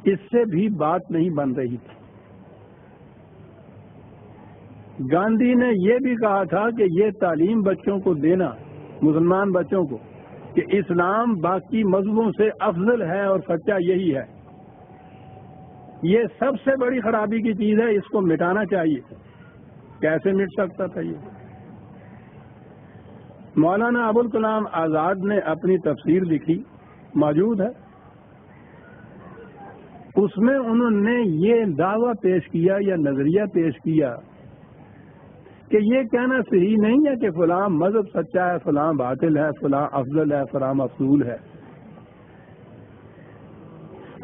اس سے بھی بات نہیں بن رہی تھی۔ گاندھی نے یہ بھی کہا تھا کہ یہ تعلیم بچوں کو دینا، مسلمان بچوں کو، کہ اسلام باقی مذہبوں سے افضل ہے اور سچا یہی ہے، یہ سب سے بڑی خرابی کی چیز ہے، اس کو مٹانا چاہیے۔ کیسے مٹ سکتا تھا یہ؟ مولانا ابوالکلام آزاد نے اپنی تفسیر لکھی، موجود ہے، اس میں انہوں نے یہ دعویٰ پیش کیا یا نظریہ پیش کیا کہ یہ کہنا صحیح نہیں ہے کہ فلاں مذہب سچا ہے، فلاں باطل ہے، فلاں افضل ہے، فلاں مفضول ہے۔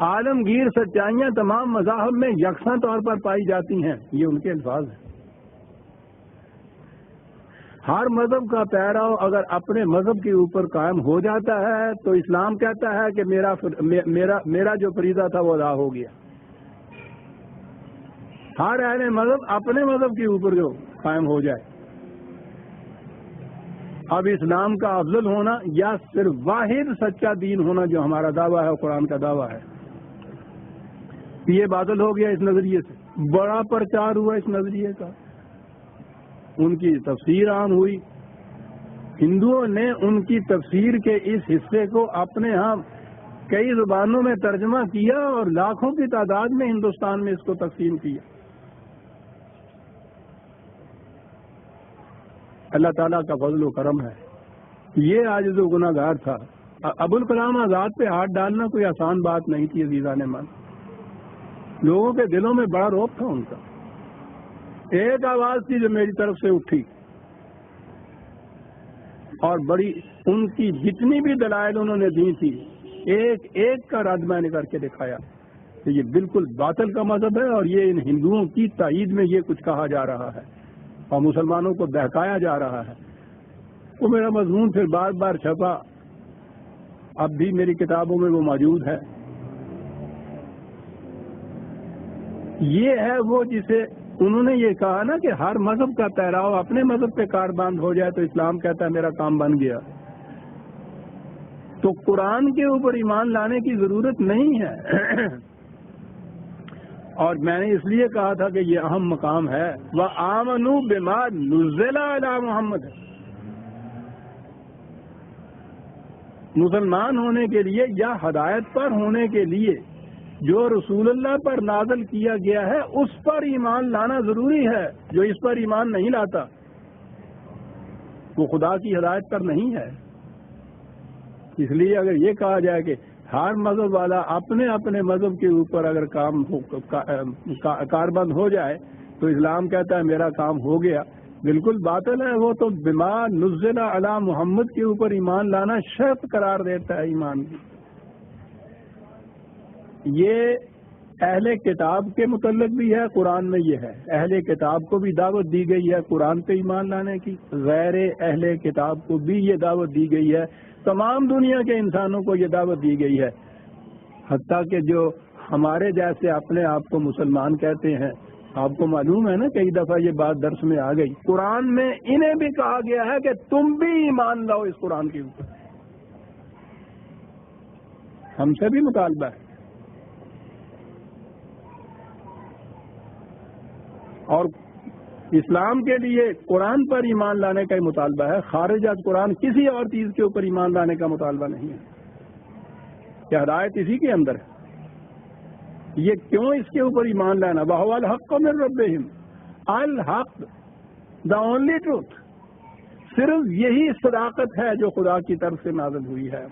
عالمگیر سچائیاں تمام مذاہب میں یکساں طور پر پائی جاتی ہیں، یہ ان کے الفاظ ہیں۔ ہر مذہب کا پیرو اگر اپنے مذہب کے اوپر قائم ہو جاتا ہے تو اسلام کہتا ہے کہ میرا جو فریضہ تھا وہ ادا ہو گیا۔ ہر اہل مذہب اپنے مذہب کے اوپر جو قائم ہو جائے۔ اب اسلام کا افضل ہونا یا صرف واحد سچا دین ہونا جو ہمارا دعویٰ ہے، قرآن کا دعویٰ ہے، یہ باطل ہو گیا اس نظریے سے۔ بڑا پرچار ہوا اس نظریے کا، ان کی تفسیر عام ہوئی، ہندوؤں نے ان کی تفسیر کے اس حصے کو اپنے ہاں کئی زبانوں میں ترجمہ کیا اور لاکھوں کی تعداد میں ہندوستان میں اس کو تقسیم کیا۔ اللہ تعالیٰ کا فضل و کرم ہے۔ یہ عاجز و گناہ گار تھا۔ ابوالکلام آزاد پہ ہاتھ ڈالنا کوئی آسان بات نہیں تھی عزیزان من، لوگوں کے دلوں میں بڑا رعب تھا ان کا۔ ایک آواز تھی جو میری طرف سے اٹھی اور بڑی ان کی جتنی بھی دلائل انہوں نے دی تھی ایک ایک کا رد میں نے کر کے دکھایا کہ یہ بالکل باطل کا مذہب ہے اور یہ ان ہندوؤں کی تائید میں یہ کچھ کہا جا رہا ہے اور مسلمانوں کو بہکایا جا رہا ہے۔ وہ میرا مضمون پھر بار بار چھپا، اب بھی میری کتابوں میں وہ موجود ہے۔ یہ ہے وہ جسے انہوں نے یہ کہا نا کہ ہر مذہب کا پیراو اپنے مذہب پہ کار بند ہو جائے تو اسلام کہتا ہے میرا کام بن گیا۔ تو قرآن کے اوپر ایمان لانے کی ضرورت نہیں ہے۔ اور میں نے اس لیے کہا تھا کہ یہ اہم مقام ہے، وَآمَنُوا بِمَا نُزِّلَ عَلَىٰ مُحَمَّدٍ۔ مسلمان ہونے کے لیے یا ہدایت پر ہونے کے لیے جو رسول اللہ پر نازل کیا گیا ہے اس پر ایمان لانا ضروری ہے۔ جو اس پر ایمان نہیں لاتا وہ خدا کی ہدایت پر نہیں ہے۔ اس لیے اگر یہ کہا جائے کہ ہر مذہب والا اپنے اپنے مذہب کے اوپر اگر کاربند ہو جائے تو اسلام کہتا ہے میرا کام ہو گیا، بالکل باطل ہے۔ وہ تو بما نزل علی محمد کے اوپر ایمان لانا شرط قرار دیتا ہے ایمان کی۔ یہ اہل کتاب کے متعلق بھی ہے، قرآن میں یہ ہے، اہل کتاب کو بھی دعوت دی گئی ہے قرآن پہ ایمان لانے کی، غیر اہل کتاب کو بھی یہ دعوت دی گئی ہے، تمام دنیا کے انسانوں کو یہ دعوت دی گئی ہے، حتیٰ کہ جو ہمارے جیسے اپنے آپ کو مسلمان کہتے ہیں۔ آپ کو معلوم ہے نا کئی دفعہ یہ بات درس میں آ گئی، قرآن میں انہیں بھی کہا گیا ہے کہ تم بھی ایمان لاؤ اس قرآن کے اوپر۔ ہم سے بھی مطالبہ ہے اور اسلام کے لیے قرآن پر ایمان لانے کا ہی مطالبہ ہے، خارج از قرآن کسی اور چیز کے اوپر ایمان لانے کا مطالبہ نہیں ہے کہ ہدایت اسی کے اندر ہے۔ یہ کیوں اس کے اوپر ایمان لانا؟ وَهُوَ الْحَقُّ مِن رَبِّهِمْ، الحق دا اونلی ٹروتھ، صرف یہی صداقت ہے جو خدا کی طرف سے نازل ہوئی ہے۔